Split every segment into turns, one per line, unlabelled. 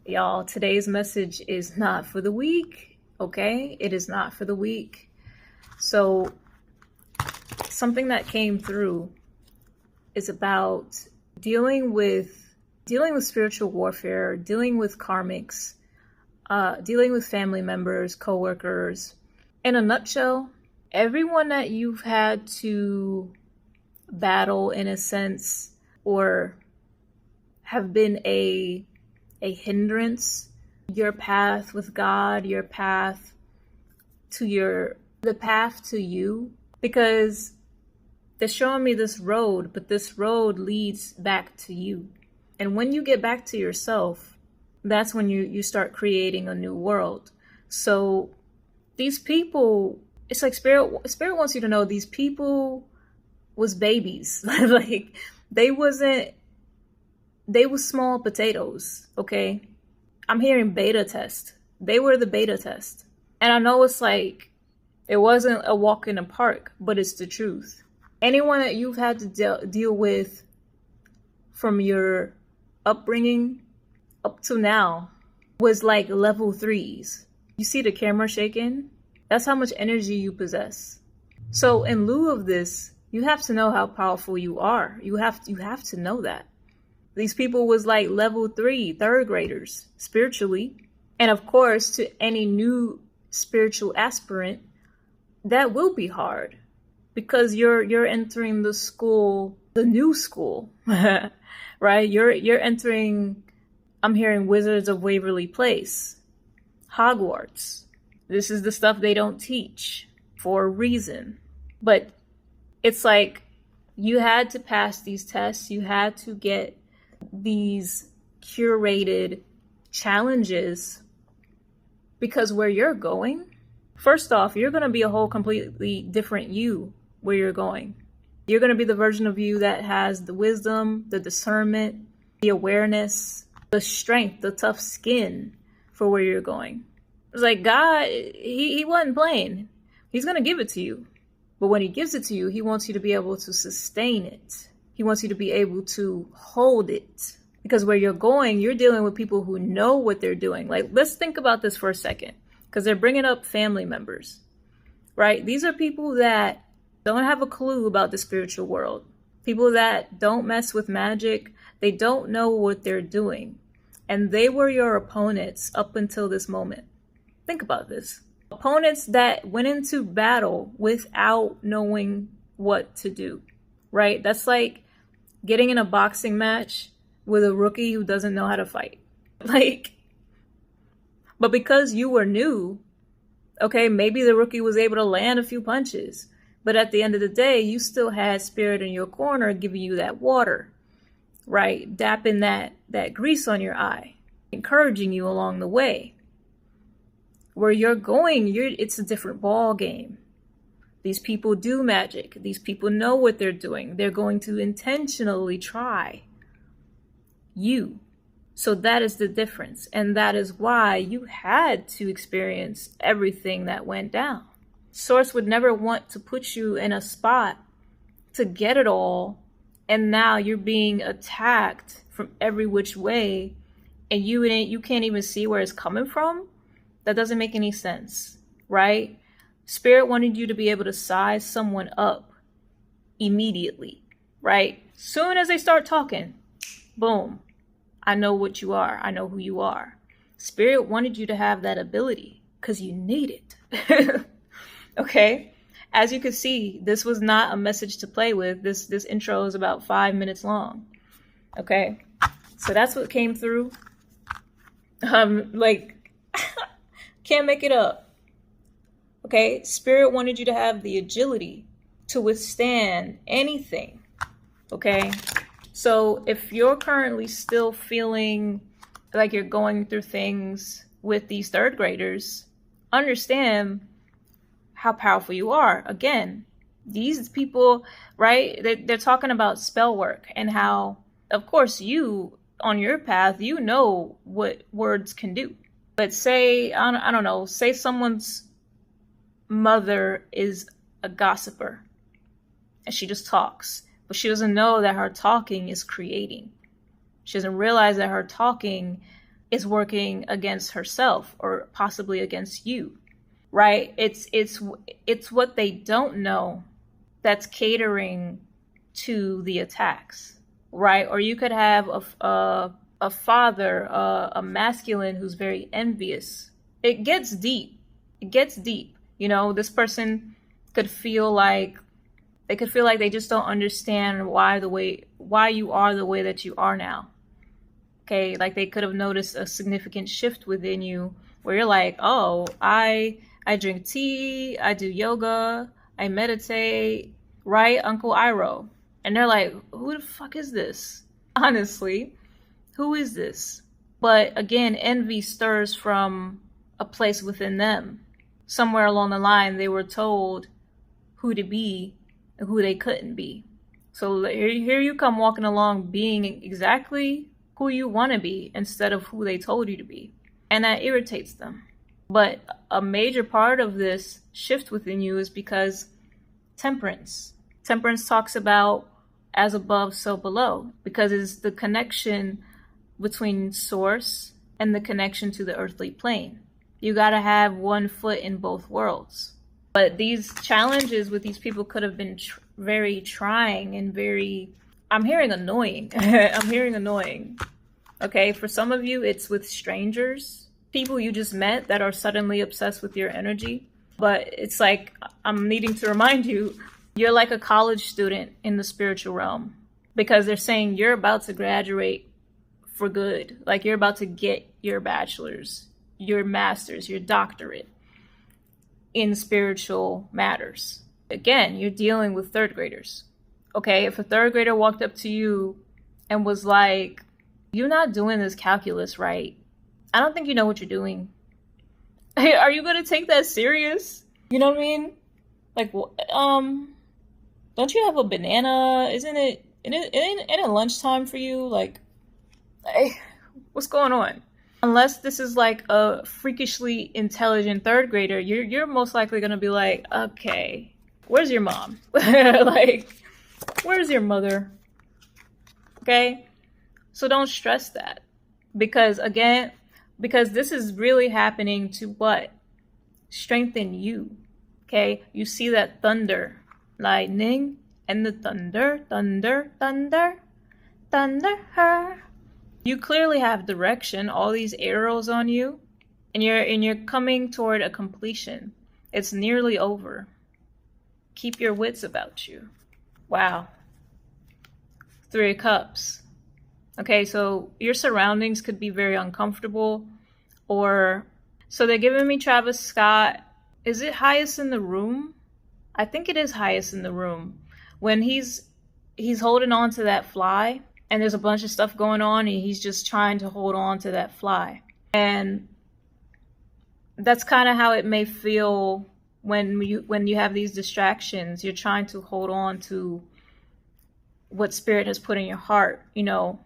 Y'all, today's message is not for the weak, okay? It is not for the weak. So, something that came through is about dealing with spiritual warfare, dealing with karmics, dealing with family members, coworkers. In a nutshell, everyone that you've had to battle in a sense or have been a hindrance, your path with God, your path to the path to you, because they're showing me this road, but this road leads back to you. And when you get back to yourself, that's when you start creating a new world. So these people, it's like spirit wants you to know these people was babies. Like they was small potatoes, okay? I'm hearing beta test. They were the beta test. And I know it's like, it wasn't a walk in the park, but it's the truth. Anyone that you've had to deal with from your upbringing up to now was like level 3s. You see the camera shaking? That's how much energy you possess. So in lieu of this, you have to know how powerful you are. You have to know that. These people was like level 3, third graders spiritually. And of course, to any new spiritual aspirant, that will be hard because you're entering the school, the new school, right? You're entering, I'm hearing Wizards of Waverly Place, Hogwarts. This is the stuff they don't teach for a reason. But it's like you had to pass these tests. You had to get these curated challenges because where you're going, first off, you're going to be a whole completely different you where you're going. You're going to be the version of you that has the wisdom, the discernment, the awareness, the strength, the tough skin for where you're going. It's like God, he wasn't playing. He's going to give it to you. But when he gives it to you, he wants you to be able to sustain it. He wants you to be able to hold it. Because where you're going, you're dealing with people who know what they're doing. Like, let's think about this for a second. Because they're bringing up family members, right? These are people that don't have a clue about the spiritual world. People that don't mess with magic. They don't know what they're doing. And they were your opponents up until this moment. Think about this. Opponents that went into battle without knowing what to do, right? That's like getting in a boxing match with a rookie who doesn't know how to fight. But because you were new, okay, maybe the rookie was able to land a few punches. But at the end of the day, you still had spirit in your corner giving you that water, right? Dapping that grease on your eye, encouraging you along the way. Where you're going, it's a different ball game. These people do magic. These people know what they're doing. They're going to intentionally try you. So that is the difference. And that is why you had to experience everything that went down. Source would never want to put you in a spot to get it all. And now you're being attacked from every which way. And you can't even see where it's coming from. That doesn't make any sense, right? Spirit wanted you to be able to size someone up immediately, right? Soon as they start talking, boom, I know what you are. I know who you are. Spirit wanted you to have that ability because you need it. Okay? As you can see, this was not a message to play with. This intro is about 5 minutes long. Okay? So that's what came through. Can't make it up. Okay? Spirit wanted you to have the agility to withstand anything. Okay? So if you're currently still feeling like you're going through things with these third graders, understand how powerful you are. Again, these people, right? They're talking about spell work and how, of course, you on your path, you know what words can do. But say, I don't know, say someone's mother is a gossiper and she just talks, but she doesn't know that her talking is creating. She doesn't realize that her talking is working against herself or possibly against you, right? It's what they don't know that's catering to the attacks, right? Or you could have a father, a masculine who's very envious. It gets deep. It gets deep. You know, this person could feel like they just don't understand why you are the way that you are now. Okay, like they could have noticed a significant shift within you where you're like, oh, I drink tea, I do yoga, I meditate, right, Uncle Iroh? And they're like, who the fuck is this? Honestly, who is this? But again, envy stirs from a place within them. Somewhere along the line, they were told who to be and who they couldn't be. So here you come walking along being exactly who you want to be instead of who they told you to be. And that irritates them. But a major part of this shift within you is because temperance. Temperance talks about as above, so below, because it's the connection between source and the connection to the earthly plane. You got to have one foot in both worlds. But these challenges with these people could have been very trying and very, I'm hearing annoying. I'm hearing annoying. Okay, for some of you, it's with strangers, people you just met that are suddenly obsessed with your energy. But it's like, I'm needing to remind you, you're like a college student in the spiritual realm, because they're saying you're about to graduate for good. Like you're about to get your bachelor's, your master's, your doctorate in spiritual matters. Again, you're dealing with third graders. Okay, if a third grader walked up to you and was like, you're not doing this calculus right, I don't think you know what you're doing. Are you going to take that serious? You know what I mean? Like, don't you have a banana? Isn't it lunchtime for you? Like, hey, what's going on? Unless this is like a freakishly intelligent third grader, you're most likely going to be like, okay, where's your mom? Like, where's your mother? Okay? So don't stress that. Because this is really happening to what? Strengthen you. Okay? You see that thunder, lightning, and the thunder, thunder, thunder, thunder. You clearly have direction, all these arrows on you, and you're coming toward a completion. It's nearly over. Keep your wits about you. Wow. 3 of Cups. Okay, so your surroundings could be very uncomfortable, or so they're giving me Travis Scott. Is it highest in the room? I think it is highest in the room. When he's holding on to that fly, and there's a bunch of stuff going on, and he's just trying to hold on to that fly. And that's kind of how it may feel when you have these distractions. You're trying to hold on to what Spirit has put in your heart, you know,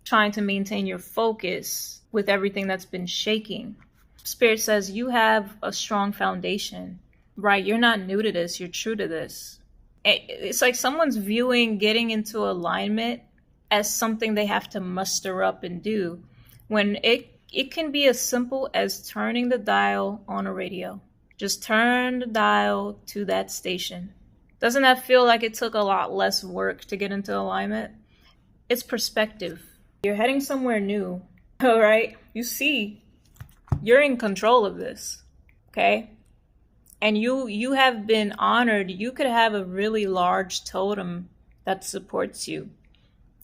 trying to maintain your focus with everything that's been shaking. Spirit says you have a strong foundation, right? You're not new to this. You're true to this. It's like someone's viewing getting into alignment as something they have to muster up and do, when it can be as simple as turning the dial on a radio. Just turn the dial to that station. Doesn't that feel like it took a lot less work to get into alignment? It's perspective. You're heading somewhere new, all right? You see, you're in control of this, okay? And you have been honored. You could have a really large totem that supports you.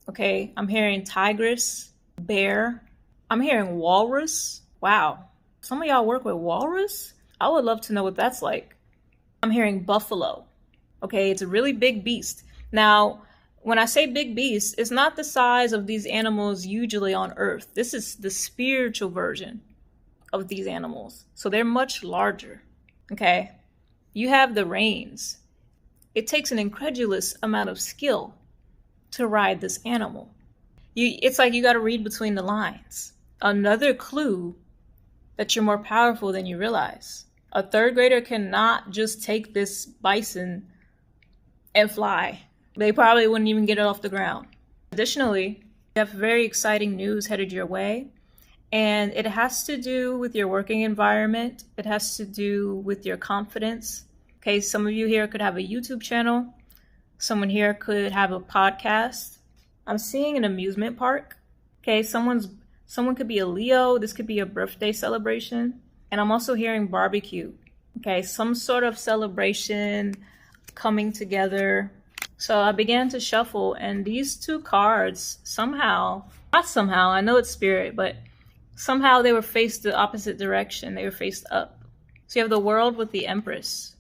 Okay, I'm hearing tigress, bear. I'm hearing walrus. Wow. Some of y'all work with walrus? I would love to know what that's like. I'm hearing buffalo. Okay, it's a really big beast. Now, when I say big beast, it's not the size of these animals usually on Earth. This is the spiritual version of these animals. So they're much larger. Okay, you have the reins. It takes an incredulous amount of skill to ride this animal. It's like you got to read between the lines. Another clue that you're more powerful than you realize. A third grader cannot just take this bison and fly. They probably wouldn't even get it off the ground. Additionally, you have very exciting news headed your way, And it has to do with your working environment. It has to do with your confidence. Okay, some of you here could have a YouTube channel. Someone here could have a podcast. I'm seeing an amusement park. Okay, someone could be a Leo. This could be a birthday celebration. And I'm also hearing barbecue. Okay, some sort of celebration coming together. So I began to shuffle, and these two cards not somehow, I know it's spirit, but somehow they were faced the opposite direction. They were faced up. So you have the World with the Empress.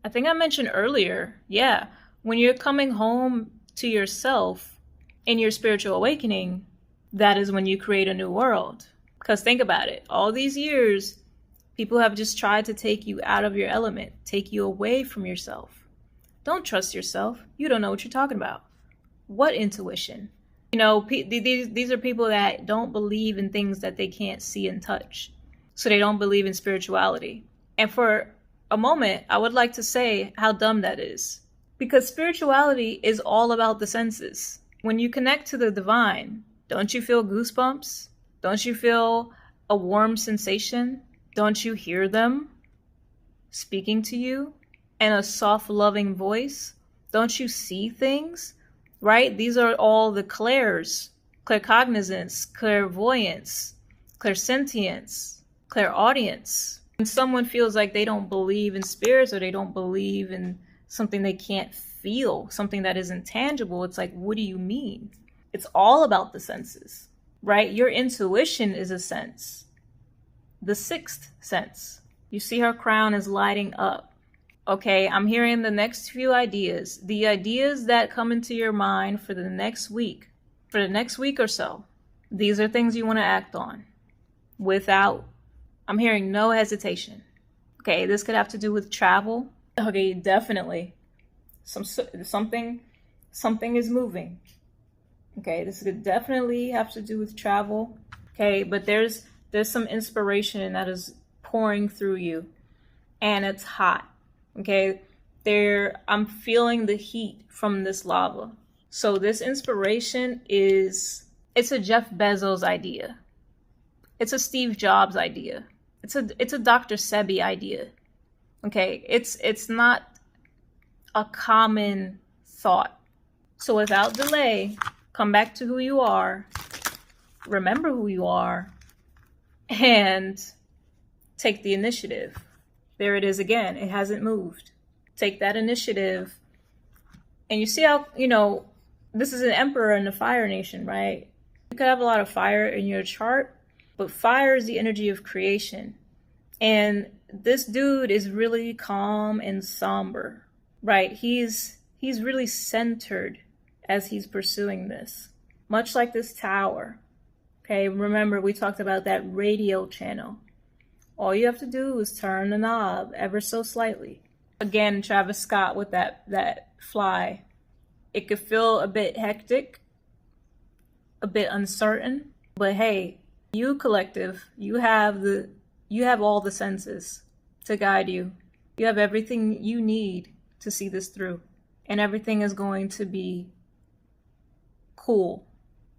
I think I mentioned earlier, yeah, when you're coming home to yourself in your spiritual awakening, that is when you create a new world. Because think about it, all these years, people have just tried to take you out of your element, take you away from yourself. Don't trust yourself. You don't know what you're talking about. What intuition? You know, these are people that don't believe in things that they can't see and touch. So they don't believe in spirituality. And for a moment, I would like to say how dumb that is. Because spirituality is all about the senses. When you connect to the divine, don't you feel goosebumps? Don't you feel a warm sensation? Don't you hear them speaking to you in a soft, loving voice? Don't you see things? Right? These are all the clairs: claircognizance, clairvoyance, clairsentience, clairaudience. When someone feels like they don't believe in spirits, or they don't believe in something they can't feel, something that isn't tangible, it's like, what do you mean? It's all about the senses, right? Your intuition is a sense. The sixth sense. You see her crown is lighting up. Okay, I'm hearing the next few ideas. The ideas that come into your mind for the next week or so. These are things you want to act on I'm hearing no hesitation. Okay, this could have to do with travel. Okay, definitely. Something is moving. Okay, this could definitely have to do with travel. Okay, but there's some inspiration that is pouring through you, and it's hot. Okay, I'm feeling the heat from this lava. So this inspiration it's a Jeff Bezos idea. It's a Steve Jobs idea. It's a Dr. Sebi idea. Okay, it's not a common thought. So without delay, come back to who you are, remember who you are, and take the initiative. There it is again. It hasn't moved. Take that initiative. And you see how, this is an emperor in the fire nation, right? You could have a lot of fire in your chart, but fire is the energy of creation. And this dude is really calm and somber, right? He's really centered as he's pursuing this, much like this tower. Okay, remember we talked about that radio channel. All you have to do is turn the knob ever so slightly. Again, Travis Scott with that fly. It could feel a bit hectic, a bit uncertain, but hey, you collective, you have all the senses to guide you. You have everything you need to see this through, and everything is going to be cool.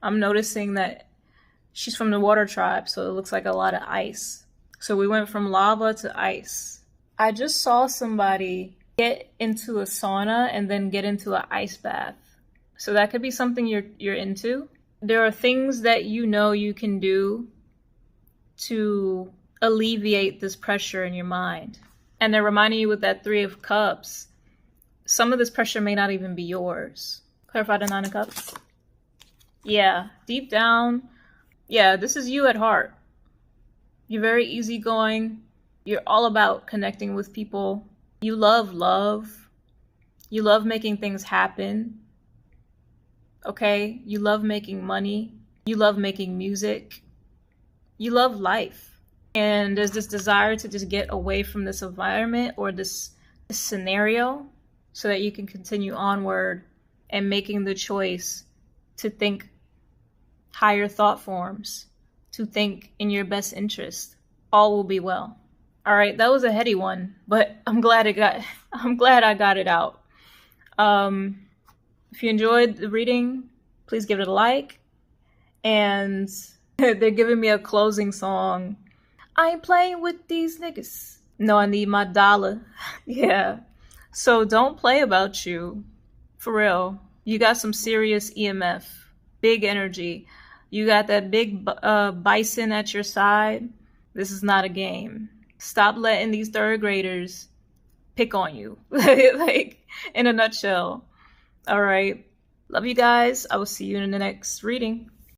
I'm noticing that she's from the water tribe, so it looks like a lot of ice. So we went from lava to ice. I just saw somebody get into a sauna and then get into an ice bath. So that could be something you're into. There are things that you can do to alleviate this pressure in your mind. And they're reminding you with that 3 of Cups, some of this pressure may not even be yours. Clarify the 9 of Cups. Yeah, deep down, yeah, this is you at heart. You're very easygoing. You're all about connecting with people. You love love. You love making things happen. Okay? You love making money. You love making music. You love life. And there's this desire to just get away from this environment or this scenario so that you can continue onward and making the choice to think higher thought forms, to think in your best interest. All will be well. All right, that was a heady one, but I'm glad I got it out. If you enjoyed the reading, please give it a like. And They're giving me a closing song. I ain't playing with these niggas. No, I need my dollar. Yeah. So don't play about you. For real. You got some serious EMF, big energy. You got that big bison at your side. This is not a game. Stop letting these third graders pick on you. Like, in a nutshell. All right. Love you guys. I will see you in the next reading.